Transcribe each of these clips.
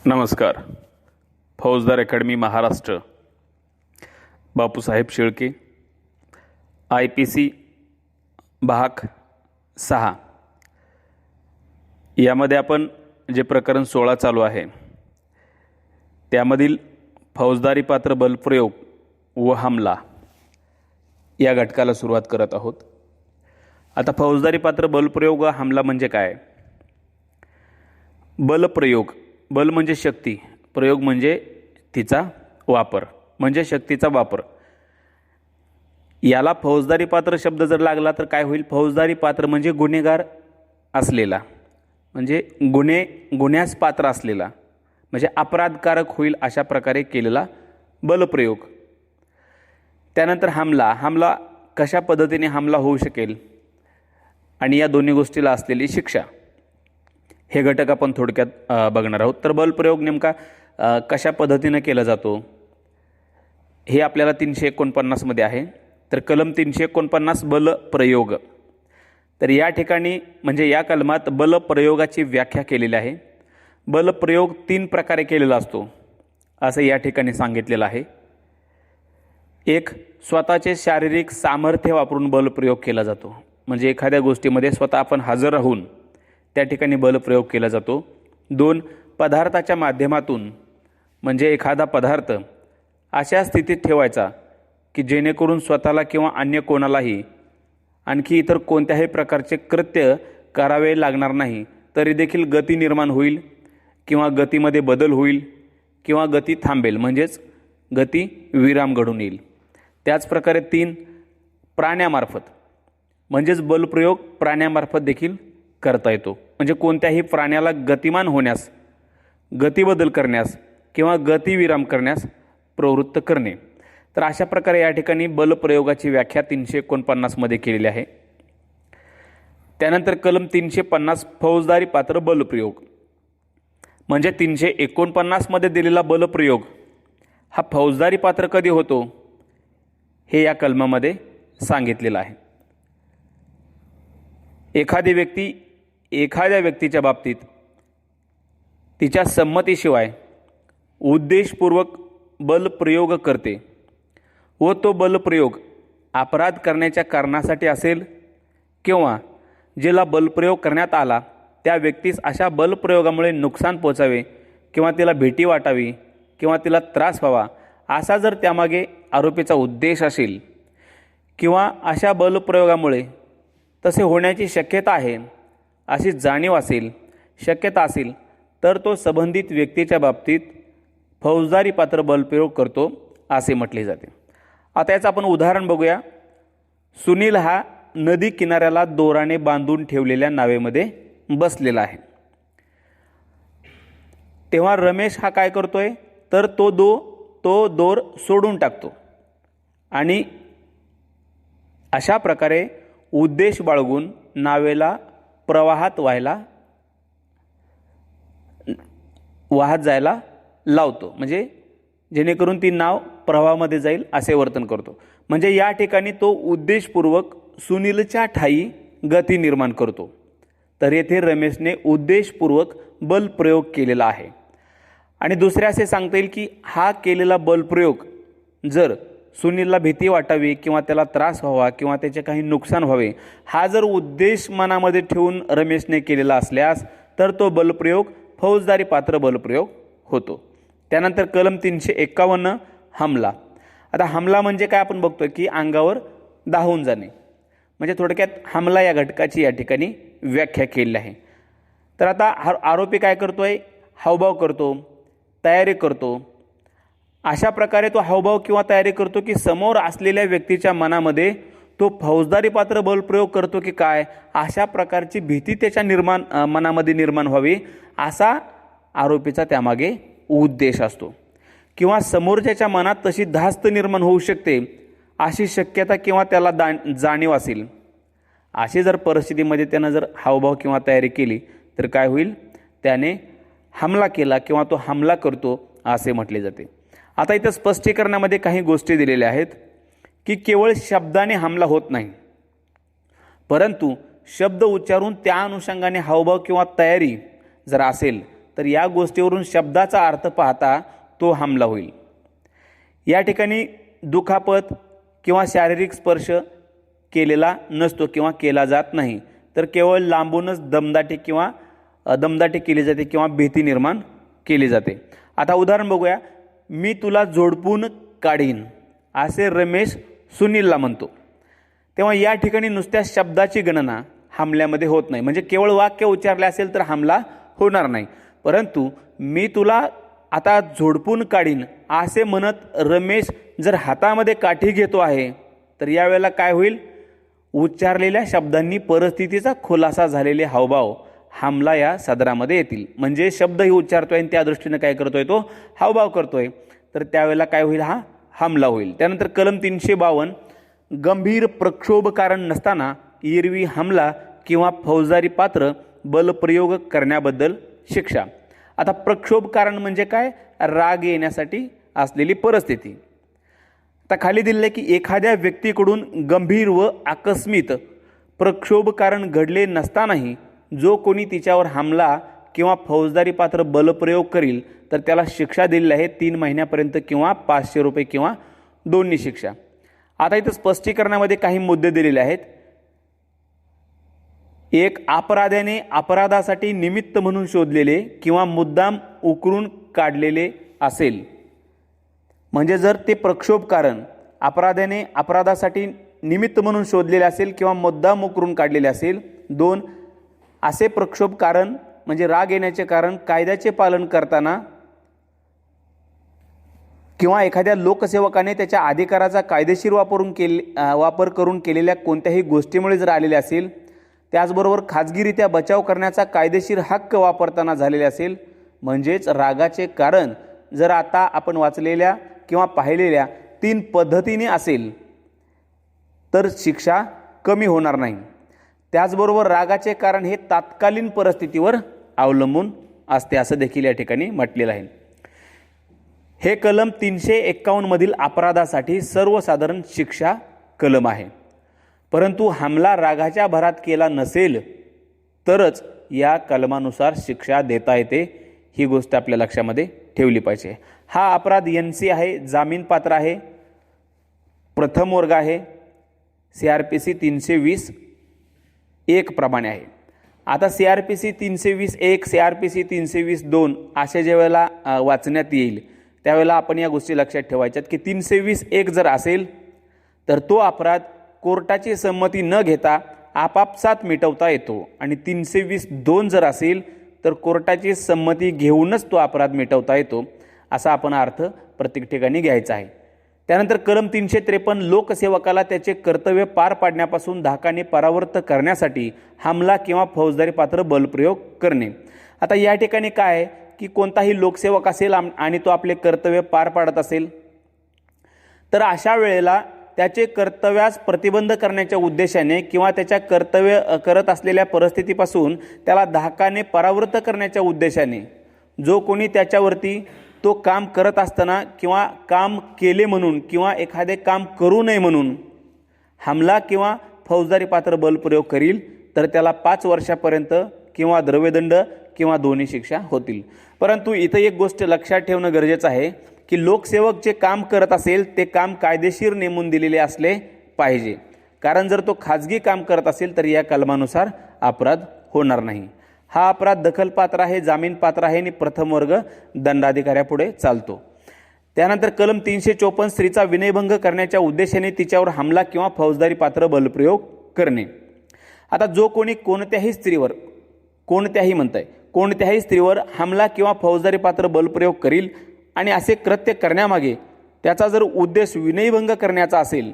नमस्कार. फौजदार academy Maharashtra, Bapusaheb Shelke, IPC भाग 6 यामध्ये आपण जे प्रकरण 16 चालू आहे त्यामधील फौजदारी पात्र बलप्रयोग व हमला या घटकाला सुरुवात करत आहोत. आता फौजदारी पात्र बलप्रयोग व हमला म्हणजे काय? बलप्रयोग, बल म्हणजे शक्ती, प्रयोग म्हणजे तिचा वापर, म्हणजे शक्तीचा वापर. याला फौजदारी पात्र शब्द जर लागला तर काय होईल? फौजदारी पात्र म्हणजे गुन्हेगार असलेला, म्हणजे गुन्ह्यास पात्र असलेला, म्हणजे अपराधकारक होईल अशा प्रकारे केलेला बलप्रयोग. त्यानंतर हमला कशा पद्धतीने हमला होऊ शकेल आणि या दोन्ही गोष्टीला असलेली शिक्षा, हे घटक आपण थोडक्यात बघणार आहोत. तर बलप्रयोग नेमका कशा पद्धतीने केला जातो हे आपल्याला 349 मध्ये आहे. तर कलम 349 बलप्रयोग. तर या ठिकाणी म्हणजे या कलमात बलप्रयोगाची व्याख्या केलेली आहे. बलप्रयोग 3 प्रकारे केलेला असतो असं या ठिकाणी सांगितलेलं आहे. एक, स्वतःचे शारीरिक सामर्थ्य वापरून बलप्रयोग केला जातो, म्हणजे एखाद्या गोष्टीमध्ये स्वतः आपण हजर राहून त्या ठिकाणी बलप्रयोग केला जातो. 2, पदार्थाच्या माध्यमातून, म्हणजे एखादा पदार्थ अशा स्थितीत ठेवायचा की जेणेकरून स्वतःला किंवा अन्य कोणालाही आणखी इतर कोणत्याही प्रकारचे कृत्य करावे लागणार नाही, तरी देखील गती निर्माण होईल किंवा गतीमध्ये बदल होईल किंवा गती थांबेल, म्हणजेच गती विराम घडून येईल. त्याचप्रकारे 3, प्राण्यामार्फत, म्हणजेच बलप्रयोग प्राण्यामार्फत देखील करता येतो, म्हणजे कोणत्याही प्राण्याला गतिमान होण्यास, गतिबदल करण्यास किंवा गतिविराम करण्यास प्रवृत्त करणे. तर अशा प्रकारे या ठिकाणी बलप्रयोगाची व्याख्या 349 मध्ये केलेली आहे. त्यानंतर कलम 350 फौजदारी पात्र बलप्रयोग, म्हणजे 349 मध्ये दिलेला बलप्रयोग हा फौजदारी पात्र कधी होतो हे या कलमामध्ये सांगितलेलं आहे. एखाद्या व्यक्तीच्या बाबतीत तिच्या संमतीशिवाय उद्देशपूर्वक बलप्रयोग करते व तो बलप्रयोग अपराध करण्याच्या कारणासाठी असेल किंवा जिला बलप्रयोग करण्यात आला त्या व्यक्तीस अशा बलप्रयोगामुळे नुकसान पोचावे किंवा तिला भीती वाटावी किंवा तिला त्रास व्हावा असा जर त्यामागे आरोपीचा उद्देश असेल किंवा अशा बलप्रयोगामुळे तसे होण्याची शक्यता आहे अशी जाणीव असेल, शक्यता असेल, तर तो संबंधित व्यक्तीच्या बाबतीत फौजदारी पात्र बलप्रयोग करतो असे म्हटले जाते. आता याचं आपण उदाहरण बघूया. सुनील हा नदी किनाऱ्याला दोराने बांधून ठेवलेल्या नावेमध्ये बसलेला आहे. तेव्हा रमेश हा काय करतोय, तर तो दोर सोडून टाकतो आणि अशा प्रकारे उद्देश बाळगून नावेला प्रवाहात वाहत जायला लावतो, म्हणजे जेणेकरून ती नाव प्रवाहामध्ये जाईल असे वर्तन करतो. म्हणजे या ठिकाणी तो उद्देशपूर्वक सुनीलच्या ठायी गती निर्माण करतो. तर येथे रमेशने उद्देशपूर्वक बलप्रयोग केलेला आहे. आणि दुसरे असे सांगता येईल की हा केलेला बलप्रयोग जर सुनीलला भीती वाटावी किंवा त्याला त्रास व्हावा किंवा त्याचे काही नुकसान व्हावे हा जर उद्देश मनामध्ये ठेवून रमेशने केलेला असल्यास तर तो बलप्रयोग फौजदारी पात्र बलप्रयोग होतो. त्यानंतर कलम 351 हमला. आता हमला म्हणजे काय आपण बघतोय की अंगावर धावून जाणे, म्हणजे थोडक्यात हमला या घटकाची या ठिकाणी व्याख्या केलेली आहे. तर आता आरोपी काय करतोय, हावभाव करतो, तयारी करतो. अशा प्रकारे तो हावभाव किंवा तयारी करतो की समोर असलेल्या व्यक्तीच्या मनामध्ये तो फौजदारी पात्र बलप्रयोग करतो की काय, अशा प्रकारची भीती त्याच्या मनामध्ये निर्माण व्हावी असा आरोपीचा त्यामागे उद्देश असतो. किंवा समोरच्याच्या मनात तशी धास्त निर्माण होऊ शकते अशी शक्यता किंवा त्याला जाणीव असेल, अशी जर परिस्थितीमध्ये त्यानं जर हावभाव किंवा तयारी केली तर काय होईल, त्याने हमला केला किंवा तो हमला करतो असे म्हटले जाते. आता इथं स्पष्टीकरणामध्ये काही गोष्टी दिलेल्या आहेत की केवळ शब्दाने हमला होत नाही, परंतु शब्द उच्चारून त्या अनुषंगाने हावभाव किंवा तयारी जर असेल तर या गोष्टीवरून शब्दाचा अर्थ पाहता तो हमला होईल. या ठिकाणी दुखापत किंवा शारीरिक स्पर्श केलेला नसतो किंवा केला जात नाही, तर केवळ लांबूनच दमदाटी केली जाते किंवा भीती निर्माण केली जाते. आता उदाहरण बघूया. मी तुला झोडपून काढीन असे रमेश सुनीलला म्हणतो. तेव्हा या ठिकाणी नुसत्या शब्दाची गणना हमल्यामध्ये होत नाही. म्हणजे केवळ वाक्य उच्चारले असेल तर हमला होणार नाही. परंतु मी तुला आता झोडपून काढीन असे म्हणत रमेश जर हातामध्ये काठी घेतो आहे, तर यावेळेला काय होईल? उच्चारलेल्या शब्दांनी परिस्थितीचा खुलासा झालेले हावभाव हमला या सदरामध्ये येतील. म्हणजे शब्दही उच्चारतोय आणि त्या दृष्टीने काय करतोय? तो हावभाव करतोय. तर त्यावेळेला काय होईल? हा हमला होईल. त्यानंतर कलम 352 गंभीर प्रक्षोभ कारण नसताना एरवी हमला किंवा फौजदारी पात्र बलप्रयोग करण्याबद्दल शिक्षा. आता प्रक्षोभ कारण म्हणजे काय? राग येण्यासाठी असलेली परिस्थिती. आता खाली दिले की एखाद्या व्यक्तीकडून गंभीर व आकस्मित प्रक्षोभ कारण घडले नसतानाही जो कोणी तिच्यावर हमला किंवा फौजदारी पात्र बलप्रयोग करील तर त्याला शिक्षा दिलेली आहे 3 महिन्यापर्यंत किंवा 500 रुपये किंवा दोन्ही शिक्षा. आता इथं स्पष्टीकरणामध्ये काही मुद्दे दिलेले आहेत. एक, अपराध्याने अपराधासाठी निमित्त म्हणून शोधलेले किंवा मुद्दाम उकरून काढलेले असेल. म्हणजे जर ते प्रक्षोभ कारण अपराध्याने अपराधासाठी निमित्त म्हणून शोधलेले असेल किंवा मुद्दाम उकरून काढलेले असेल. 2, असे प्रक्षोभ कारण म्हणजे राग येण्याचे कारण कायद्याचे पालन करताना किंवा एखाद्या लोकसेवकाने त्याच्या अधिकाराचा कायदेशीर वापर करून केलेल्या कोणत्याही गोष्टीमुळे जर आलेले असेल. त्याचबरोबर खाजगीरित्या बचाव करण्याचा कायदेशीर हक्क वापरताना झालेले असेल. म्हणजेच रागाचे कारण जर आता आपण वाचलेल्या किंवा पाहिलेल्या 3 पद्धतीने असेल तर शिक्षा कमी होणार नाही. त्याचबरोबर रागाचे कारण हे तात्कालीन परिस्थितीवर अवलंबून असते असं देखील या ठिकाणी म्हटलेलं आहे. हे कलम 351 मधील अपराधासाठी सर्वसाधारण शिक्षा कलम आहे. परंतु हमला रागाच्या भरात केला नसेल तरच या कलमानुसार शिक्षा देता येते. ही गोष्ट आपल्या लक्षामध्ये ठेवली पाहिजे. हा अपराध NC आहे, जामीन पात्र आहे, प्रथम वर्ग आहे, CRPC 320(1) प्रमाणे आहे. आता CRPC 320(1) CRPC 320(2) असे ज्या वेळेला वाचण्यात येईल त्यावेळेला आपण या गोष्टी लक्षात ठेवायच्यात की 320(1) जर असेल तर तो अपराध कोर्टाची संमती न घेता आपापसात मिटवता येतो आणि 320(2) जर असेल तर कोर्टाची संमती घेऊनच तो अपराध मिटवता येतो. असा आपण अर्थ प्रत्येक ठिकाणी घ्यायचा आहे. त्यानंतर कलम 353 लोकसेवकाला त्याचे कर्तव्य पार पाडण्यापासून धाकाने परावृत्त करण्यासाठी हमला किंवा फौजदारी पात्र बलप्रयोग करणे. आता या ठिकाणी काय आहे की कोणताही लोकसेवक असेल आणि तो आपले कर्तव्य पार पाडत असेल तर अशा वेळेला त्याचे कर्तव्यास प्रतिबंध करण्याच्या उद्देशाने किंवा त्याच्या कर्तव्य करत असलेल्या परिस्थितीपासून त्याला धाकाने परावृत्त करण्याच्या उद्देशाने जो कोणी त्याच्यावरती तो काम करत असताना किंवा काम केले म्हणून किंवा एखादे काम करू नये म्हणून हमला किंवा फौजदारी पात्र बलप्रयोग करील तर त्याला 5 वर्षापर्यंत किंवा द्रव्यदंड किंवा दोन्ही शिक्षा होतील. परंतु इथं एक गोष्ट लक्षात ठेवणं गरजेचं आहे की लोकसेवक जे काम करत असेल ते काम कायदेशीर नेमून दिलेले असले पाहिजे. कारण जर तो खाजगी काम करत असेल तर या कलमानुसार अपराध होणार नाही. हा अपराध दखलपात्र आहे, जामीन पात्र आहे आणि प्रथम वर्ग दंडाधिकाऱ्यापुढे चालतो. त्यानंतर कलम 354 स्त्रीचा विनयभंग करण्याच्या उद्देशाने तिच्यावर हमला किंवा फौजदारी पात्र बलप्रयोग करणे. आता जो कोणी कोणत्याही स्त्रीवर हमला किंवा फौजदारी पात्र बलप्रयोग करील आणि असे कृत्य करण्यामागे त्याचा जर उद्देश विनयभंग करण्याचा असेल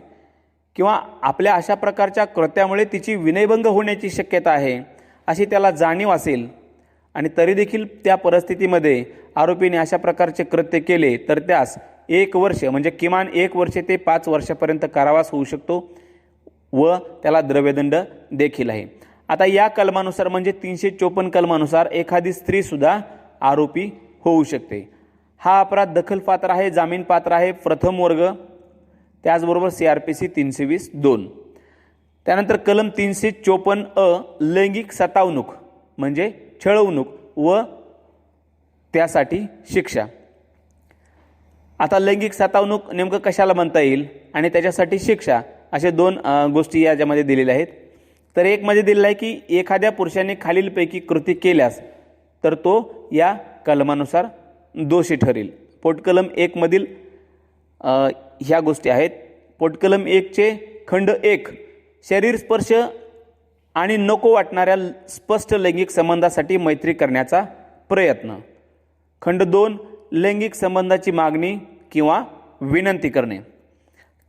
किंवा आपल्या अशा प्रकारच्या कृत्यामुळे तिची विनयभंग होण्याची शक्यता आहे अशी त्याला जाणीव असेल आणि तरी देखील त्या परिस्थितीमध्ये आरोपीने अशा प्रकारचे कृत्य केले तर त्यास 1 वर्ष म्हणजे किमान 1 वर्ष ते 5 वर्षापर्यंत कारावास होऊ शकतो व त्याला द्रव्यदंड देखील आहे. आता या कलमानुसार म्हणजे 354 कलमानुसार एखादी स्त्री सुद्धा आरोपी होऊ शकते. हा अपराध दखलपात्र आहे, जामीन पात्र आहे, प्रथम वर्ग, त्याचबरोबर CRPC 320(2). त्यानंतर कलम 354(अ) लैंगिक सतावणूक म्हणजे छळवणूक व त्यासाठी शिक्षा. आता लैंगिक सतावणूक नेमकं कशाला म्हणता येईल आणि त्याच्यासाठी शिक्षा असे दोन गोष्टी याच्यामध्ये दिलेल्या आहेत. तर एक मध्ये दिलेलं आहे की एखाद्या पुरुषाने खालीलपैकी कृती केल्यास तर तो या कलमानुसार दोषी ठरेल. पोटकलम 1 मधील ह्या गोष्टी आहेत. पोटकलम 1चे खंड 1 शरीर स्पर्श आणि नको वाटणाऱ्या स्पष्ट लैंगिक संबंधासाठी मैत्री करण्याचा प्रयत्न. खंड 2 लैंगिक संबंधाची मागणी किंवा विनंती करणे.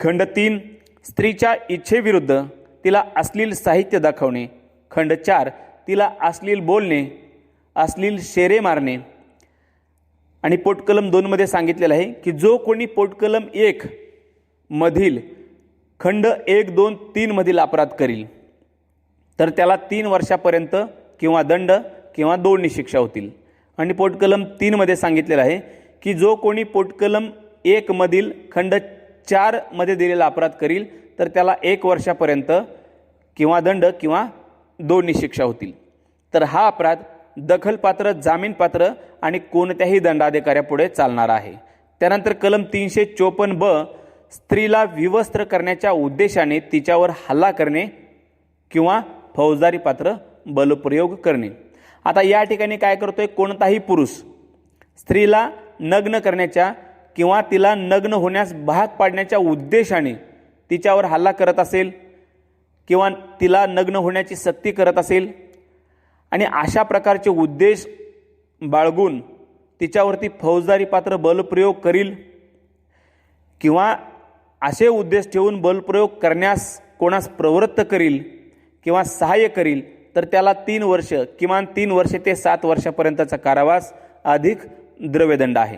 खंड 3 स्त्रीच्या इच्छेविरुद्ध तिला अश्लील साहित्य दाखवणे. खंड 4 तिला अश्लील बोलणे, अश्लील शेरे मारणे. आणि पोटकलम 2 मध्ये सांगितलेलं आहे की जो कोणी पोटकलम 1 मधील खंड 1, 2, 3 मधील अपराध करील तर त्याला 3 वर्षापर्यंत किंवा दंड किंवा दोन्ही शिक्षा होतील. आणि पोटकलम 3 मध्ये सांगितलेलं आहे की जो कोणी पोटकलम 1 मधील खंड 4 मध्ये दिलेला अपराध करील तर त्याला 1 वर्षापर्यंत किंवा दंड किंवा दोन्ही शिक्षा होतील. तर हा अपराध दखलपात्र, जामीनपात्र आणि कोणत्याही दंडाधिकाऱ्यापुढे चालणार आहे. त्यानंतर कलम 354 ब स्त्रीला विवस्त्र करण्याच्या उद्देशाने तिच्यावर हल्ला करणे किंवा फौजदारी पात्र बलप्रयोग करणे. आता या ठिकाणी काय करतोय, कोणताही पुरुष स्त्रीला नग्न करण्याच्या किंवा तिला नग्न होण्यास भाग पाडण्याच्या उद्देशाने तिच्यावर हल्ला करत असेल किंवा तिला नग्न होण्याची सक्ती करत असेल आणि अशा प्रकारचे उद्देश बाळगून तिच्यावरती फौजदारी पात्र बलप्रयोग करील किंवा असे उद्देश ठेवून बलप्रयोग करण्यास कोणास प्रवृत्त करील किंवा सहाय्य करील तर त्याला 3 वर्ष, किमान 3 वर्ष ते 7 वर्षापर्यंतचा कारावास अधिक द्रव्यदंड आहे.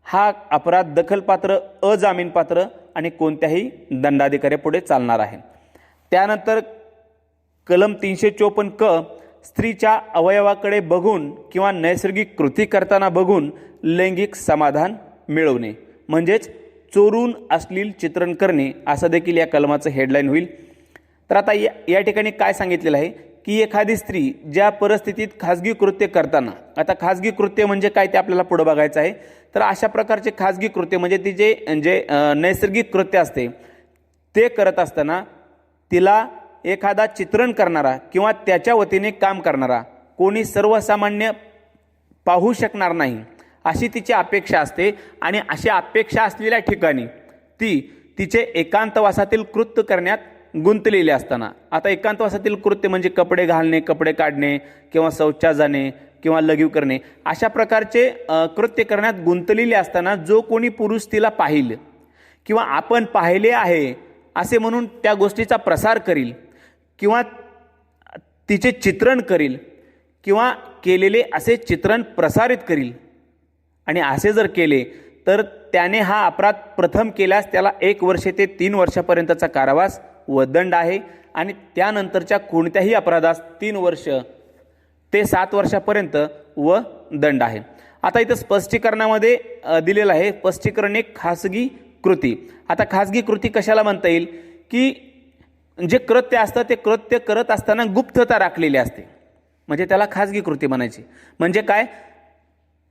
हा अपराध दखलपात्र, अजामीनपात्र आणि कोणत्याही दंडाधिकाऱ्यापुढे चालणार आहे. त्यानंतर कलम 354 क स्त्रीच्या अवयवाकडे बघून किंवा नैसर्गिक कृती करताना बघून लैंगिक समाधान मिळवणे म्हणजेच चोरून अश्लील चित्रण करणे असं देखील या कलमाचं हेडलाईन होईल. तर आता या ठिकाणी काय सांगितलेलं आहे की एखादी स्त्री ज्या परिस्थितीत खाजगी कृत्य करताना, आता खाजगी कृत्य म्हणजे काय ते आपल्याला पुढे बघायचं आहे. तर अशा प्रकारचे खाजगी कृत्य म्हणजे ती जे नैसर्गिक कृत्य असते ते करत असताना तिला एखादा चित्रण करणारा किंवा त्याच्या वतीने काम करणारा कोणी सर्वसामान्य पाहू शकणार नाही अशी तिची अपेक्षा असते. आणि अशा अपेक्षा असलेल्या ठिकाणी ती तिचे एकांतवासातील कृत्य करण्यात गुंतलेले असताना, आता एकांतवासातील कृत्य म्हणजे कपडे घालणे, कपडे काढणे किंवा शौचास जाणे किंवा लघवीक करणे, अशा प्रकारचे कृत्य करण्यात गुंतलेले असताना जो कोणी पुरुष तिला पाहिल किंवा आपण पाहिले आहे असे म्हणून त्या गोष्टीचा प्रसार करील किंवा तिचे चित्रण करील किंवा केलेले असे चित्रण प्रसारित करील आणि असे जर केले तर त्याने हा अपराध प्रथम केल्यास त्याला 1 वर्ष ते 3 वर्षापर्यंतचा कारावास व दंड आहे. आणि त्यानंतरच्या कोणत्याही अपराधास 3 वर्ष ते 7 वर्षापर्यंत व दंड आहे. आता इथं स्पष्टीकरणामध्ये दिलेलं आहे स्पष्टीकरण एक खासगी कृती. आता खासगी कृती कशाला म्हणता येईल की जे कृत्य असतं ते कृत्य करत असताना गुप्तता राखलेली असते म्हणजे त्याला खासगी कृती म्हणायची. म्हणजे काय,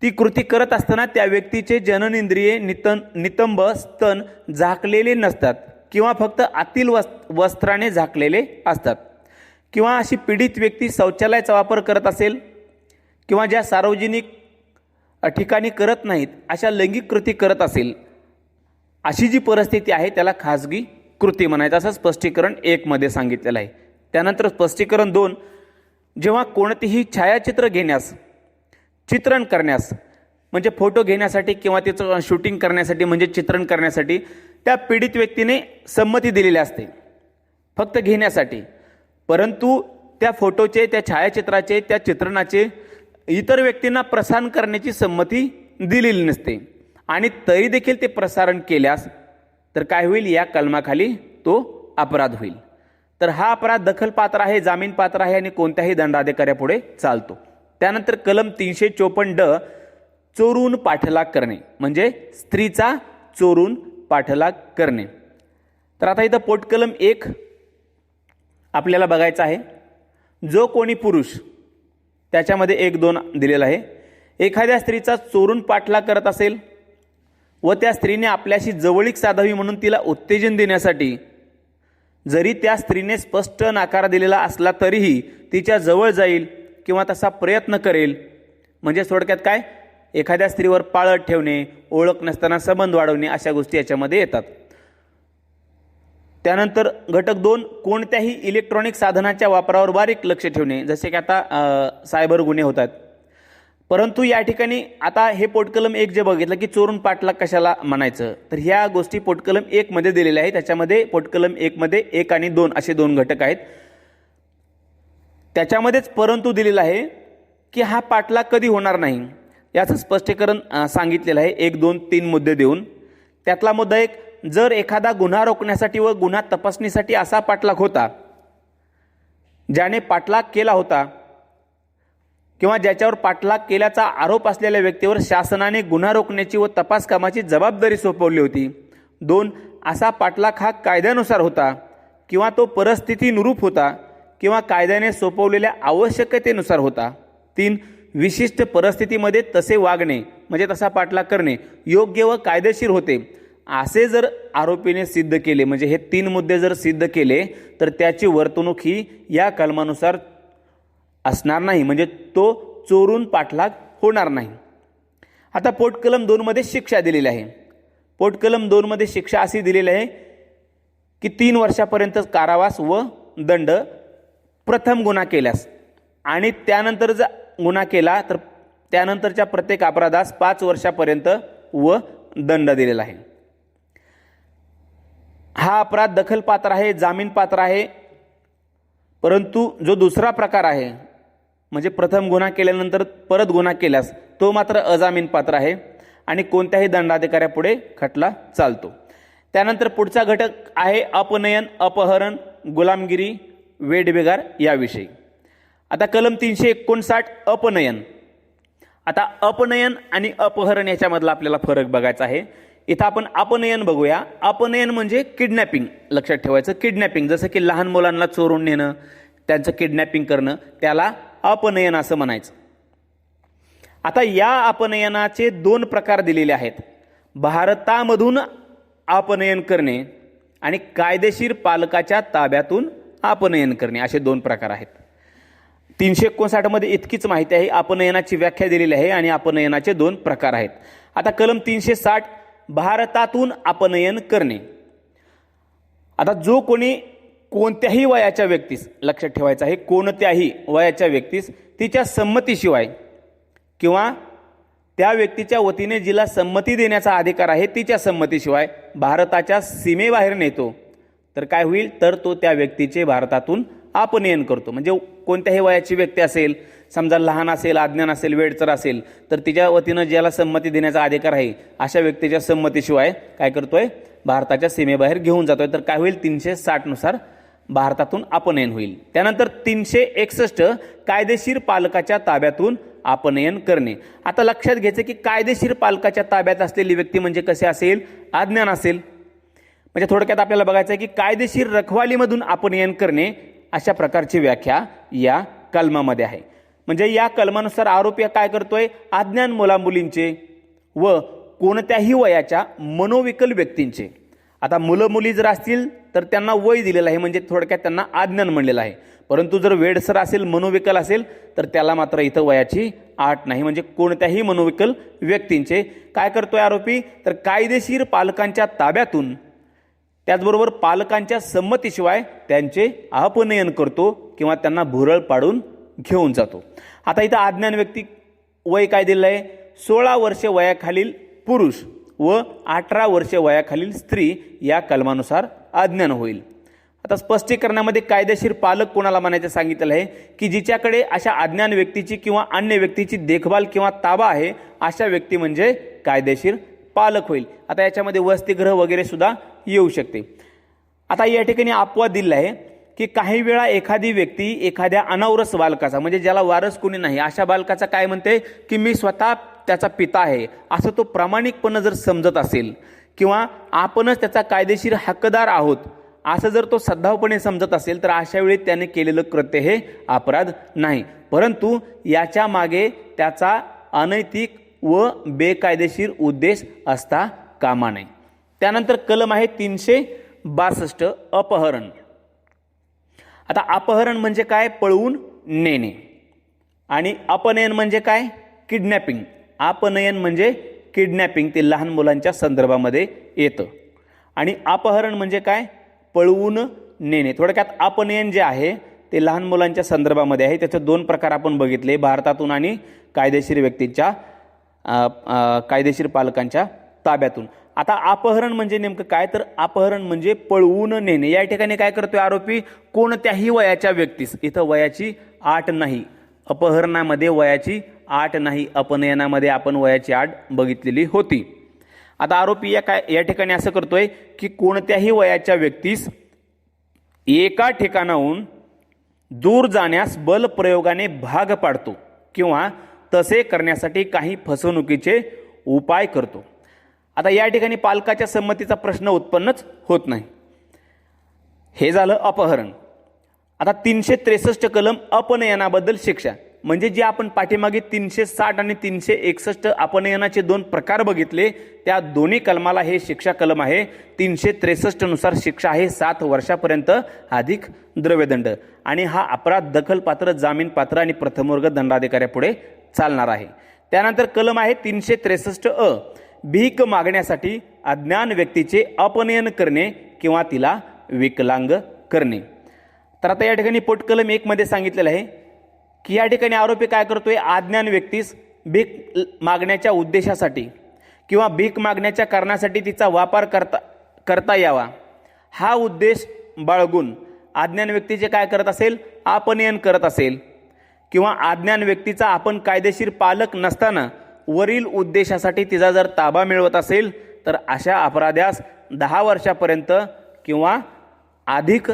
ती कृती करत असताना त्या व्यक्तीचे जननेंद्रिये, नितंब स्तन झाकलेले नसतात किंवा फक्त आतील वस्त्राने झाकलेले असतात किंवा अशी पीडित व्यक्ती शौचालयाचा वापर करत असेल किंवा ज्या सार्वजनिक ठिकाणी करत नाहीत अशा लैंगिक कृती करत असेल, अशी जी परिस्थिती आहे त्याला खासगी कृती म्हणायचं असं स्पष्टीकरण 1 मध्ये सांगितलेलं आहे. त्यानंतर स्पष्टीकरण 2 जेव्हा कोणतेही छायाचित्र घेण्यास, चित्रण करण्यास म्हणजे फोटो घेण्यासाठी किंवा त्याचं शूटिंग करण्यासाठी म्हणजे चित्रण करण्यासाठी त्या पीडित व्यक्तीने संमती दिलेली असते फक्त घेण्यासाठी, परंतु त्या फोटोचे, त्या छायाचित्राचे, त्या चित्रणाचे इतर व्यक्तींना प्रसारण करण्याची संमती दिलेली नसते आणि तरी देखील ते प्रसारण केल्यास तर काय होईल, या कलमाखाली तो अपराध होईल. तर हा अपराध दखलपात्र आहे, जामीनपात्र आहे आणि कोणत्याही दंडाधिकाऱ्यापुढे चालतो. त्यानंतर कलम 354 ड चोरून पाठलाग करणे म्हणजे स्त्रीचा चोरून पाठलाग करणे. तर आता इथं पोटकलम 1 आपल्याला बघायचा आहे. जो कोणी पुरुष, त्याच्यामध्ये 1-2 दिलेला आहे, एखाद्या स्त्रीचा चोरून पाठलाग करत असेल व त्या स्त्रीने आपल्याशी जवळीक साधावी म्हणून तिला उत्तेजन देण्यासाठी जरी त्या स्त्रीने स्पष्ट नकार दिलेला असला तरीही तिच्या जवळ जाईल किंवा तसा प्रयत्न करेल, म्हणजे थोडक्यात काय, एखाद्या स्त्रीवर पाळत ठेवणे, ओळख नसताना संबंध वाढवणे, अशा गोष्टी याच्यामध्ये येतात. त्यानंतर घटक 2, कोणत्याही इलेक्ट्रॉनिक साधनाच्या वापरावर बारीक लक्ष ठेवणे, जसे की आता सायबर गुन्हे होतात. परंतु या ठिकाणी आता हे पोटकलम 1 जे बघितलं की चोरून पाठलाग कशाला म्हणायचं, तर ह्या गोष्टी पोटकलम 1 मध्ये दिलेल्या आहेत. त्याच्यामध्ये पोटकलम 1 मध्ये 1 आणि 2 असे 2 घटक आहेत. त्याच्यामध्येच परंतु दिलेला आहे की हा पाठलाग कधी होणार नाही याचं स्पष्टीकरण सांगितलेलं आहे 1, 2, 3 मुद्दे देऊन. त्यातला मुद्दा 1, जर एखादा गुन्हा रोखण्यासाठी व गुन्हा तपासणीसाठी असा पाठलाग होता ज्याने पाठलाग केला होता किंवा ज्याच्यावर पाठलाग केल्याचा आरोप असलेल्या व्यक्तीवर शासनाने गुन्हा रोखण्याची व तपास कामाची जबाबदारी सोपवली होती. 2, असा पाठलाग हा कायद्यानुसार होता किंवा तो परिस्थितीनुरूप होता किंवा कायद्याने सोपवलेल्या आवश्यकतेनुसार होता. 3, विशिष्ट परिस्थितीमध्ये तसे वागणे म्हणजे तसा पाठलाग करणे योग्य व कायदेशीर होते असे जर आरोपीने सिद्ध केले, म्हणजे हे 3 मुद्दे जर सिद्ध केले तर त्याची वर्तणूक ही या कलमानुसार असणार नाही, म्हणजे तो चोरून पाठलाग होणार नाही. आता पोटकलम 2 मध्ये शिक्षा दिलेली आहे. पोटकलम 2 मध्ये शिक्षा अशी दिलेली आहे की 3 वर्षापर्यंत कारावास व दंड प्रथम गुन्हा केल्यास, आणि त्यानंतर जर गुन्हा केला तर त्यानंतरच्या प्रत्येक अपराधास 5 वर्षापर्यंत व दंड दिलेला आहे. हा अपराध दखलपात्र आहे, जामीन पात्र आहे. परंतु जो दुसरा प्रकार आहे म्हणजे प्रथम गुन्हा केल्यानंतर परत गुन्हा केल्यास तो मात्र अजामीन पात्र आहे आणि कोणत्याही दंडाधिकाऱ्यापुढे खटला चालतो. त्यानंतर पुढचा घटक आहे अपनयन, अपहरण, गुलामगिरी, वेठबिगार याविषयी. आता कलम 359 अपनयन. आता अपनयन आणि अपहरण याच्यामधला आपल्याला फरक बघायचा आहे. इथं आपण अपनयन बघूया. अपनयन म्हणजे किडनॅपिंग, लक्षात ठेवायचं. किडनॅपिंग जसं की लहान मुलांना चोरून नेणं, त्यांचं किडनॅपिंग करणं, त्याला अपनयन असं म्हणायचं. आता या अपनयनाचे 2 प्रकार दिलेले आहेत. भारतामधून अपनयन करणे आणि कायदेशीर पालकाच्या ताब्यातून अपनयन करणे, असे 2 प्रकार आहेत. 359 मध्ये इतकीच माहिती आहे. अपनयनाची व्याख्या दिलेली आहे आणि अपनयनाचे 2 प्रकार आहेत. आता कलम 360 भारतातून अपनयन करणे. आता जो कोणी कोणत्याही वयाच्या व्यक्तीस, लक्षात ठेवायचं आहे, कोणत्याही वयाच्या व्यक्तीस तिच्या संमतीशिवाय किंवा त्या व्यक्तीच्या वतीने जिला संमती देण्याचा अधिकार आहे तिच्या संमतीशिवाय भारताच्या सीमेबाहेर नेतो तर काय होईल, तर तो त्या व्यक्तीचे भारतातून अपनयन करतो. म्हणजे कोणत्याही वयाची व्यक्ती असेल, समजा लहान असेल, अज्ञान असेल, वेडचर असेल, तर तिच्या वतीनं ज्याला संमती देण्याचा अधिकार आहे अशा व्यक्तीच्या संमतीशिवाय काय करतोय, भारताच्या सीमेबाहेर घेऊन जातोय. तर काय होईल, 360 नुसार भारतातून अपनयन होईल. त्यानंतर 361 कायदेशीर पालकाच्या ताब्यातून अपनयन करणे. आता लक्षात घ्यायचं की कायदेशीर पालकाच्या ताब्यात असलेली व्यक्ती म्हणजे कसे असेल, अज्ञान असेल. म्हणजे थोडक्यात आपल्याला बघायचं आहे की कायदेशीर रखवालीमधून अपनयन करणे अशा प्रकारची व्याख्या या कलमामध्ये आहे. म्हणजे या कलमानुसार आरोपी काय करतोय, अज्ञान मुलामुलींचे व कोणत्याही वयाच्या मनोविकल व्यक्तींचे. आता मुलं मुली जर असतील तर त्यांना वय दिलेलं आहे, म्हणजे थोडक्यात त्यांना अज्ञान म्हणलेलं आहे. परंतु जर वेडसर असेल, मनोविकल असेल तर त्याला मात्र इथं वयाची अट नाही. म्हणजे कोणत्याही मनोविकल व्यक्तींचे काय करतोय आरोपी, तर कायदेशीर पालकांच्या ताब्यातून त्याचबरोबर पालकांच्या संमतीशिवाय त्यांचे अपनयन करतो किंवा त्यांना भुरळ पाडून घेऊन जातो. आता इथं अज्ञान व्यक्ती वय काय दिलं आहे, 16 वर्षे वयाखालील पुरुष व 18 वर्षे वयाखालील स्त्री या कलमानुसार अज्ञान होईल. आता स्पष्टीकरणामध्ये कायदेशीर पालक कोणाला म्हणायचं सांगितलं आहे की जिच्याकडे अशा अज्ञान व्यक्तीची किंवा अन्य व्यक्तीची देखभाल किंवा ताबा आहे अशा व्यक्ती म्हणजे कायदेशीर पालक होईल. आता याच्यामध्ये वसतिगृह वगैरे सुद्धा येऊ शकते. आता या ठिकाणी अपवाद दिला आहे की काही वेळा एखादी व्यक्ती एखाद्या अनावरस बालकाचा, म्हणजे ज्याला वारस कोणी नाही अशा बालकाचा काय म्हणते की मी स्वतः त्याचा पिता आहे असं तो प्रामाणिकपणे जर समजत असेल किंवा आपणच त्याचा कायदेशीर हक्कदार आहोत असं जर तो सद्भावपणे समजत असेल तर अशा वेळी त्याने केलेलं कृत्य हे अपराध नाही. परंतु याच्या मागे त्याचा अनैतिक व बेकायदेशीर उद्देश असता कामा नये. त्यानंतर कलम आहे 362 अपहरण. आता अपहरण म्हणजे काय? पळवून नेणे. आणि अपनयन म्हणजे काय? किडनॅपिंग. अपनयन म्हणजे किडनॅपिंग, ते लहान मुलांच्या संदर्भामध्ये येतं. आणि अपहरण म्हणजे काय? पळवून नेणे. थोडक्यात अपनयन जे आहे ते लहान मुलांच्या संदर्भामध्ये आहे. त्याचे दोन प्रकार आपण बघितले, भारतातून आणि कायदेशीर व्यक्तींच्या कायदेशीर पालकांच्या ताब्यातून. आता अपहरण म्हणजे नेमकं काय? तर अपहरण म्हणजे पळवून नेणे. या ठिकाणी काय करतोय आरोपी? कोणत्याही वयाच्या व्यक्तीस, इथं वयाची अट नाही, अपहरणामध्ये वयाची अट नाही, अपनयनामध्ये आपण वयाची अट बघितलेली होती. आता आरोपी या ठिकाणी असं करतोय की कोणत्याही वयाच्या व्यक्तीस एका ठिकाणाहून दूर जाण्यास बलप्रयोगाने भाग पाडतो किंवा तसे करण्यासाठी काही फसवणुकीचे उपाय करतो. आता या ठिकाणी पालकाच्या संमतीचा प्रश्न उत्पन्नच होत नाही. हे झालं अपहरण. आता 363 कलम अपनयनाबद्दल शिक्षा. म्हणजे जे आपण पाठीमागे 360 आणि 361 अपनयनाचे दोन प्रकार बघितले, त्या दोन्ही कलमाला हे शिक्षा कलम आहे. 363 नुसार शिक्षा आहे 7 वर्षापर्यंत अधिक द्रव्यदंड. आणि हा अपराध दखलपात्र, जामीनपात्र आणि प्रथमवर्ग दंडाधिकाऱ्यापुढे चालणार आहे. त्यानंतर कलम आहे 363 अ. भीक मागण्यासाठी अज्ञान व्यक्तीचे अपनयन करणे किंवा तिला विकलांग करणे. तर आता या ठिकाणी पोटकलम 1 मध्ये सांगितलेलं आहे की या ठिकाणी आरोपी काय करतोय? अज्ञान व्यक्तीस भीक मागण्याच्या उद्देशासाठी किंवा भीक मागण्याच्या कारणासाठी तिचा वापर करता यावा हा उद्देश बाळगून अज्ञान व्यक्तीचे काय करत असेल? अपनयन करत असेल, किंवा अज्ञान व्यक्तीचा आपण कायदेशीर पालक नसताना वरील उद्देशासाठी तिचा जर ताबा मिळवत असेल तर अशा अपराध्यास 10 वर्षापर्यंत किंवा अधिक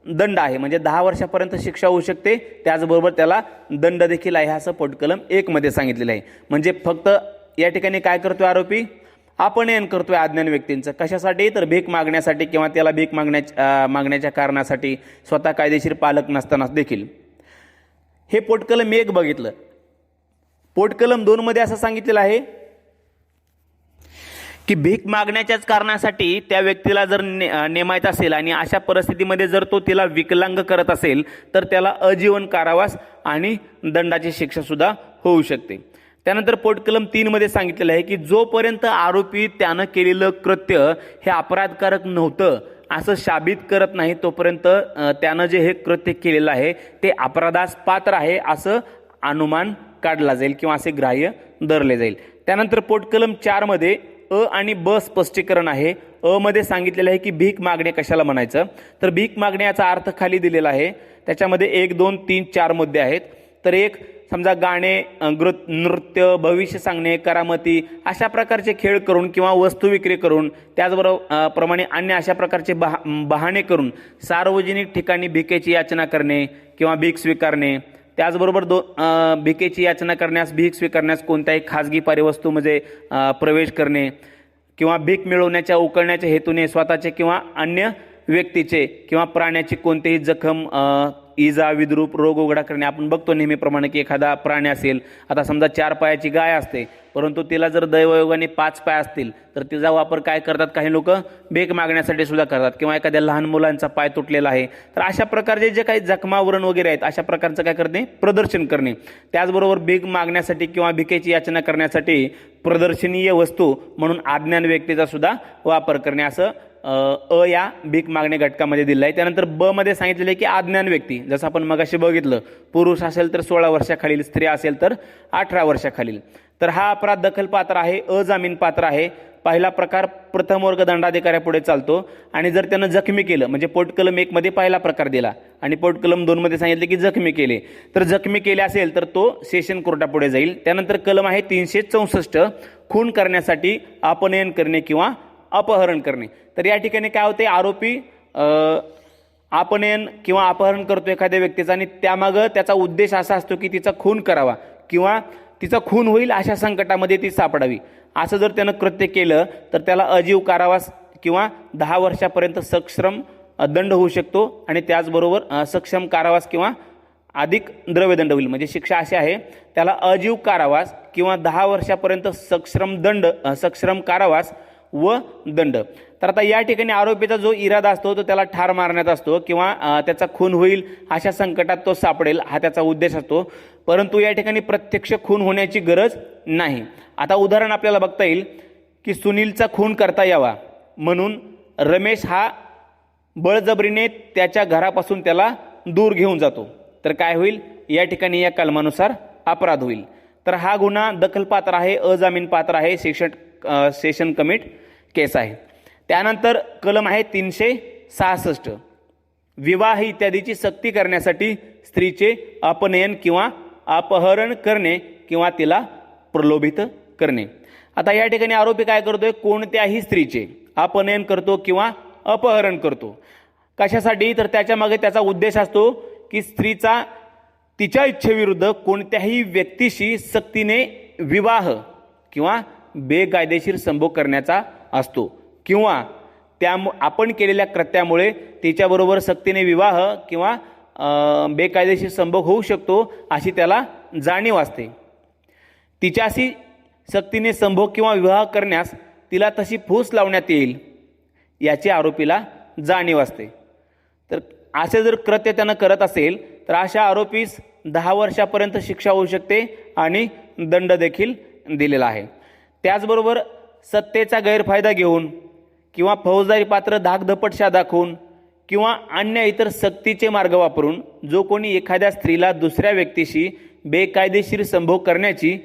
दंड आहे. म्हणजे 10 वर्षापर्यंत शिक्षा होऊ शकते, त्याचबरोबर त्याला दंड देखील आहे, असं पोटकलम 1 मध्ये सांगितलेलं आहे. म्हणजे फक्त या ठिकाणी काय करतोय आरोपी? अपनयन करतोय अज्ञान व्यक्तींचं. कशासाठी? तर भीक मागण्यासाठी किंवा त्याला भीक मागण्याच्या कारणासाठी, स्वतः कायदेशीर पालक नसताना देखील. हे पोटकलम 1 बघितलं. पोटकलम 2 मध्ये असं सांगितलेलं आहे की भीक मागण्याच्याच कारणासाठी त्या व्यक्तीला जर नेमायचं असेल आणि अशा परिस्थितीमध्ये जर तो तिला विकलांग करत असेल तर त्याला आजीवन कारावास आणि दंडाची शिक्षा सुद्धा होऊ शकते. त्यानंतर पोटकलम 3 मध्ये सांगितलेलं आहे की जोपर्यंत आरोपी त्यानं केलेलं कृत्य हे अपराधकारक नव्हतं असं साबित करत नाही तोपर्यंत त्यानं जे हे कृत्य केलेलं आहे ते अपराधास पात्र आहे असं अनुमान काढला जाईल किंवा असे ग्राह्य धरले जाईल. त्यानंतर पोटकलम 4 मध्ये अ आणि ब स्पष्टीकरण आहे. अ मध्ये सांगितलेलं आहे की भीक मागणे कशाला म्हणायचं? तर भीक मागणे याचा अर्थ खाली दिलेला आहे. त्याच्यामध्ये 1, 2, 3, 4 मुद्दे आहेत. तर एक समजा गाणे, नृत्य, भविष्य सांगणे, करामती अशा प्रकारचे खेळ करून किंवा वस्तू विक्री करून, त्याचबरोबर प्रमाणे अन्य अशा प्रकारचे बहाणे करून सार्वजनिक ठिकाणी भिकेची याचना करणे किंवा भीक स्वीकारणे. त्याचबरोबर भिकेची याचना करण्यास, भीक स्वीकारण्यास कोणत्याही खाजगी परिवस्तूमध्ये प्रवेश करणे किंवा भीक मिळवण्याच्या, उकळण्याच्या हेतूने स्वतःचे किंवा अन्य व्यक्तीचे किंवा प्राण्याची कोणतेही जखम, इजा, विद्रूप, रोग उघडा करणे. आपण बघतो नेहमीप्रमाणे की एखादा प्राणी असेल, आता समजा 4 पायाची गाय असते परंतु तिला जर दैवयोगाने 5 पाय असतील तर तिचा वापर काय करतात? काही लोक भीक मागण्यासाठी सुद्धा करतात. किंवा एखाद्या लहान मुलांचा पाय तुटलेला आहे तर अशा प्रकारचे जे काही जखमावरण वगैरे आहेत अशा प्रकारचं काय करणे? प्रदर्शन करणे. त्याचबरोबर भीक मागण्यासाठी किंवा भिकेची याचना करण्यासाठी प्रदर्शनीय वस्तू म्हणून अज्ञान व्यक्तीचा सुद्धा वापर करणे असं या भीक मागणे घटकामध्ये दिलं आहे. त्यानंतर ब मध्ये सांगितलेलं आहे की अज्ञान व्यक्ती, जसं आपण मगाशी बघितलं, पुरुष असेल तर 16 वर्षाखालील, स्त्री असेल तर 18 वर्षाखालील. तर हा अपराध दखलपात्र आहे, अजामीन पात्र आहे. पहिला प्रकार प्रथम वर्ग दंडाधिकाऱ्यापुढे चालतो. आणि जर त्यानं जखमी केलं, म्हणजे पोटकलम 1 मध्ये पहिला प्रकार दिला आणि पोटकलम 2 मध्ये सांगितले की जखमी केले, तर जखमी केले असेल तर तो सेशन कोर्टापुढे जाईल. त्यानंतर कलम आहे 364 खून करण्यासाठी अपनयन करणे किंवा अपहरण करणे. तर या ठिकाणी काय होते? आरोपी अपनयन किंवा अपहरण करतो एखाद्या व्यक्तीचा आणि त्यामागं त्याचा उद्देश असा असतो की तिचा खून करावा किंवा तिचा खून होईल अशा संकटामध्ये ती सापडावी. असं जर त्यानं कृत्य केलं तर त्याला अजीव कारावास किंवा 10 वर्षापर्यंत सश्रम दंड होऊ शकतो आणि त्याचबरोबर सक्षम कारावास किंवा अधिक द्रव्यदंड होईल. म्हणजे शिक्षा अशी आहे, त्याला आजीव कारावास किंवा 10 वर्षापर्यंत सश्रम कारावास व दंड. तर आता या ठिकाणी आरोपीचा जो इरादा असतो तो त्याला ठार मारण्याचा असतो किंवा त्याचा खून होईल अशा संकटात तो सापडेल हा त्याचा उद्देश असतो. परंतु या ठिकाणी प्रत्यक्ष खून होण्याची गरज नाही. आता उदाहरण आपल्याला बघता येईल की सुनीलचा खून करता यावा म्हणून रमेश हा बळजबरीने त्याच्या घरापासून त्याला दूर घेऊन जातो. तर काय होईल, या ठिकाणी या कलमानुसार अपराध होईल. तर हा गुन्हा दखलपात्र आहे, अजामीनपात्र आहे, सेशन कमिट केस आहे. त्यानंतर कलम आहे 366, विवाह इत्यादीची सक्ती करण्यासाठी स्त्रीचे अपनयन किंवा अपहरण करणे किंवा तिला प्रलोभित करणे. आता या ठिकाणी आरोपी काय करतोय, कोणत्याही स्त्रीचे अपनयन करतो किंवा अपहरण करतो. कशासाठी, तर त्याच्या मागे त्याचा उद्देश असतो की स्त्रीचा तिच्या इच्छेविरुद्ध कोणत्याही व्यक्तीशी सक्तीने विवाह किंवा बेकायदेशीर संभोग करण्याचा असतो किंवा आपण केलेल्या कृत्यामुळे तिच्याबरोबर सक्तीने विवाह किंवा बेकायदेशीर संभोग होऊ शकतो अशी त्याला जाणीव असते. तिच्याशी सक्तीने संभोग किंवा विवाह करण्यास तिला तशी फूस लावण्यात येईल याची आरोपीला जाणीव असते. तर असे जर कृत्य त्यानं करत असेल तर अशा आरोपीस 10 वर्षापर्यंत शिक्षा होऊ शकते आणि दंड देखील दिलेला आहे. त्याचबरोबर सत्तेचा गैरफायदा घेऊन किंवा फौजदारी पात्र धाकधपटशा दाखवून किंवा अन्य इतर सक्तीचे मार्ग वापरून जो कोणी एखाद्या स्त्रीला दुसऱ्या व्यक्तीशी बेकायदेशीर संभोग करण्याची,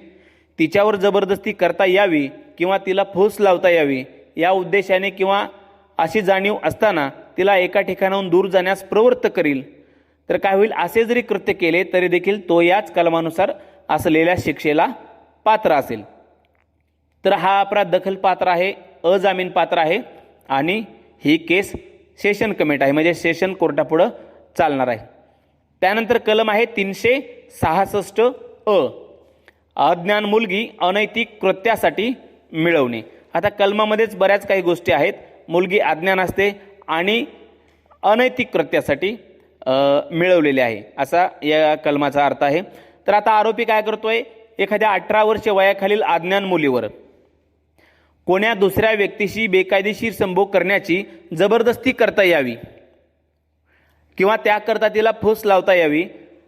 तिच्यावर जबरदस्ती करता यावी किंवा तिला फूस लावता यावी या उद्देशाने किंवा अशी जाणीव असताना तिला एका ठिकाणाहून दूर जाण्यास प्रवृत्त करील तर काय होईल, असे जरी कृत्य केले तरी देखील तो याच कलमानुसार असलेल्या शिक्षेला पात्र असेल. तर हा अपराध दखलपात्र आहे, अजामीनपात्र आहे आणि ही केस सेशन कमिट आहे, म्हणजे सेशन कोर्टापुढं चालणार आहे. त्यानंतर कलम आहे 366 अज्ञान मुलगी अनैतिक कृत्यासाठी मिळवणे. आता कलमामध्येच बऱ्याच काही गोष्टी आहेत. मुलगी अज्ञान असते आणि अनैतिक कृत्यासाठी मिळवलेले आहे असा या कलमाचा अर्थ आहे. तर आता आरोपी काय करतोय, एखाद्या 18 वर्ष वयाखालील अज्ञान मुलीवर कोण्या दुसऱ्या व्यक्तीशी बेकायदेशीर संभोग करण्याची जबरदस्ती करता यावी किंवा त्याकरता तिला फूस लावता यावी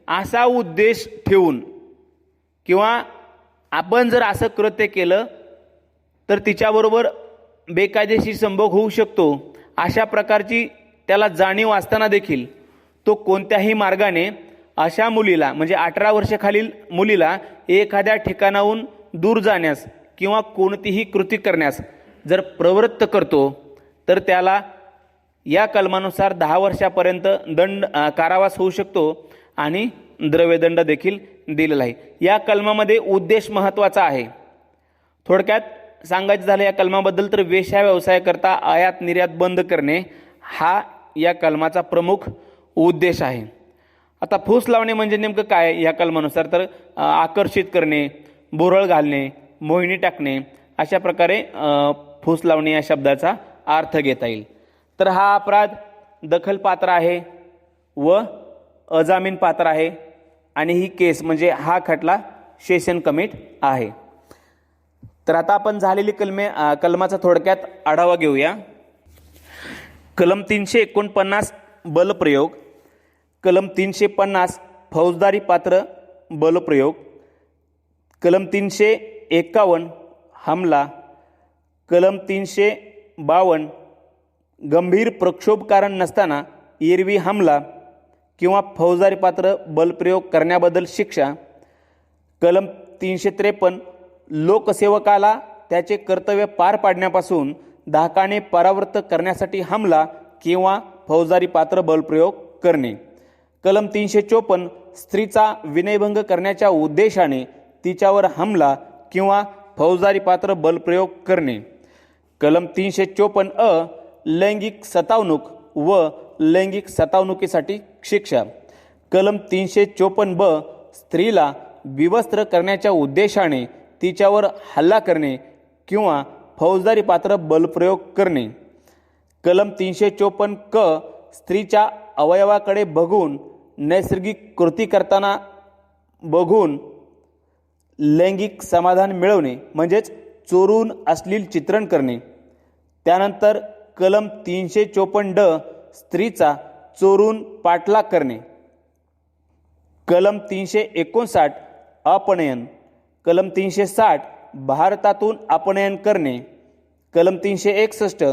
असा उद्देश ठेवून किंवा आपण जर असं कृत्य केलं तर तिच्याबरोबर बेकायदेशीर संभोग होऊ शकतो अशा प्रकारची त्याला जाणीव असताना देखील तो कोणत्याही मार्गाने अशा मुलीला म्हणजे 18 वर्षाखालील मुलीला एखाद्या ठिकाणाहून दूर जाण्यास किंवा कोणतीही कृती करण्यास जर प्रवृत्त करतो तर त्याला या कलमानुसार 10 वर्षापर्यंत कारावास होऊ शकतो आणि द्रव्यदंड देखील दिलेला आहे. या कलमामध्ये उद्देश महत्त्वाचा आहे. थोडक्यात सांगायचं झालं या कलमाबद्दल तर वेश्या व्यवसायाकरता आयात निर्यात बंद करणे हा या कलमाचा प्रमुख उद्देश आहे. आता फूस लावणे म्हणजे नेमकं काय या कलमानुसार, तर आकर्षित करणे, बोरळ घालणे, मोहिनी टाकणे अशा प्रकारे फूस लावणे या शब्दाचा अर्थ घेता येईल. तर हा अपराध दखलपात्र आहे व अजामीनपात्र आहे आणि ही केस म्हणजे हा खटला सेशन कमिट आहे. तर आता आपण झालेली कलमाचा थोडक्यात आढावा घेऊया. कलम 349 बलप्रयोग, कलम 350 फौजदारी पात्र बलप्रयोग, कलम 351 हमला, कलम 352 गंभीर प्रक्षोभ कारण नसताना एरवी हमला किंवा फौजदारी पात्र बलप्रयोग करण्याबद्दल शिक्षा, कलम 353 लोकसेवकाला त्याचे कर्तव्य पार पाडण्यापासून धाकाने परावृत्त करण्यासाठी हमला किंवा फौजदारी पात्र बलप्रयोग करणे, कलम 354 स्त्रीचा विनयभंग करण्याच्या उद्देशाने तिच्यावर हमला किंवा फौजदारी पात्र बलप्रयोग करणे, कलम 354 लैंगिक सतावणूक व लैंगिक सतावणुकीसाठी शिक्षा, कलम 354 स्त्रीला विवस्त्र करण्याच्या उद्देशाने तिच्यावर हल्ला करणे किंवा फौजदारी पात्र बलप्रयोग करणे, कलम 354 स्त्रीच्या अवयवाकडे बघून नैसर्गिक कृती करताना बघून लैंगिक समाधान मिळवणे म्हणजेच चोरून अश्लील चित्रण करणे. त्यानंतर कलम 354D स्त्रीचा चोरून पाठलाग करणे. कलम 359 अपनयन. कलम 360 भारतातून अपनयन करणे. कलम 361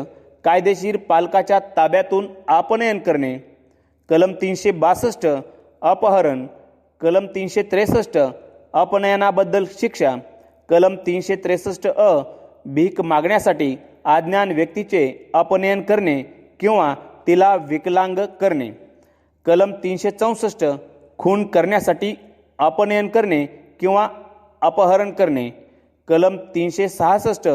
कायदेशीर पालकाच्या ताब्यातून अपनयन करणे. कलम 362 अपहरण. कलम 363 अपनयनाबद्दल शिक्षा. कलम 363 भीक मागण्यासाठी अज्ञान व्यक्तीचे अपनयन करणे किंवा तिला विकलांग करणे. कलम 364 खून करण्यासाठी अपनयन करणे किंवा अपहरण करणे. कलम 366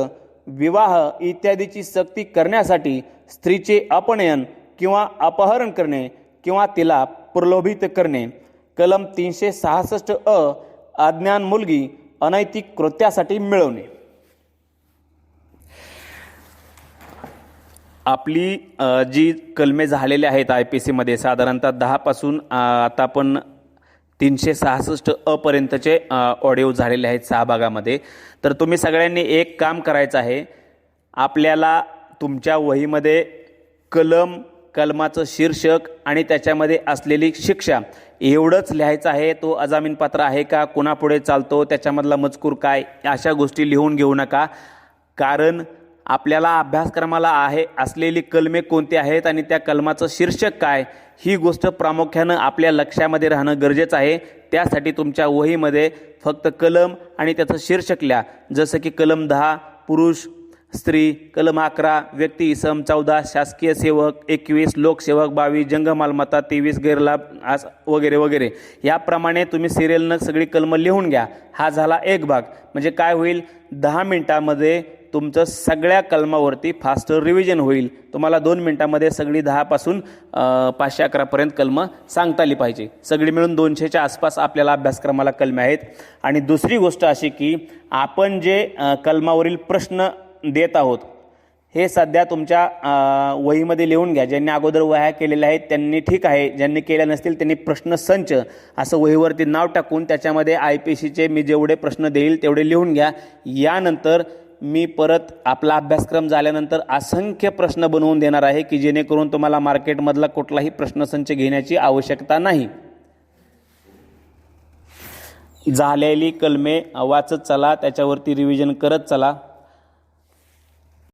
विवाह इत्यादीची सक्ती करण्यासाठी स्त्रीचे अपनयन किंवा अपहरण करणे किंवा तिला प्रलोभित करणे. कलम 366 अज्ञान मुलगी अनैतिक कृत्यासाठी मिळवणे. आपली जी कलमे झालेली आहेत IPC साधारणतः 10 पासून आता आपण 366 पर्यंतचे ऑडिओ झालेले आहेत 6 भागामध्ये. तर तुम्ही सगळ्यांनी एक काम करायचं आहे, आपल्याला तुमच्या वहीमध्ये कलमाचं शीर्षक आणि त्याच्यामध्ये असलेली शिक्षा एवढंच लिहायचं आहे. तो अजामीनपात्र आहे का, कुणापुढे चालतो, त्याच्यामधला मजकूर काय, अशा गोष्टी लिहून घेऊ नका. कारण आपल्याला अभ्यासक्रमाला असलेली कलमे कोणती आहेत आणि त्या कलमाचं शीर्षक काय, ही गोष्ट प्रामुख्यानं आपल्या लक्षामध्ये राहणं गरजेचं आहे. त्यासाठी तुमच्या वहीमध्ये फक्त कलम आणि त्याचं शीर्षक लिहा. जसं की कलम 10 पुरुष स्त्री, कलम 11 व्यक्ती इसम, 14 शासकीय सेवक, 21 लोकसेवक, 22 जंग मालमत्ता, 23 गैरलाभ वगैरे वगैरे. याप्रमाणे तुम्ही सिरियलनं सगळी कलमं लिहून घ्या. हा झाला एक भाग. म्हणजे काय होईल, 10 मिनिटामध्ये तुमचं सगळ्या कलमावरती फास्ट रिव्हिजन होईल. तुम्हाला 2 मिनिटामध्ये सगळी 10 पासून 511 पर्यंत कलमं सांगता आली पाहिजे. सगळी मिळून 200च्या आसपास आपल्याला अभ्यासक्रमाला कलमे आहेत. आणि दुसरी गोष्ट अशी की आपण जे कलमावरील प्रश्न देत आहोत हे सध्या तुमच्या वहीमध्ये लिहून घ्या. ज्यांनी अगोदर वह्या केलेल्या आहेत त्यांनी ठीक आहे, ज्यांनी केल्या नसतील त्यांनी प्रश्न संच असं वहीवरती नाव टाकून त्याच्यामध्ये IPCचे मी जेवढे प्रश्न देईल तेवढे लिहून घ्या. यानंतर मी परत आपला अभ्यासक्रम झाल्यानंतर असंख्य प्रश्न बनवून देणार आहे की जेणेकरून तुम्हाला मार्केटमधला कुठलाही प्रश्नसंच घेण्याची आवश्यकता नाही. झालेली कलमे वाचत चला, त्याच्यावरती रिव्हिजन करत चला.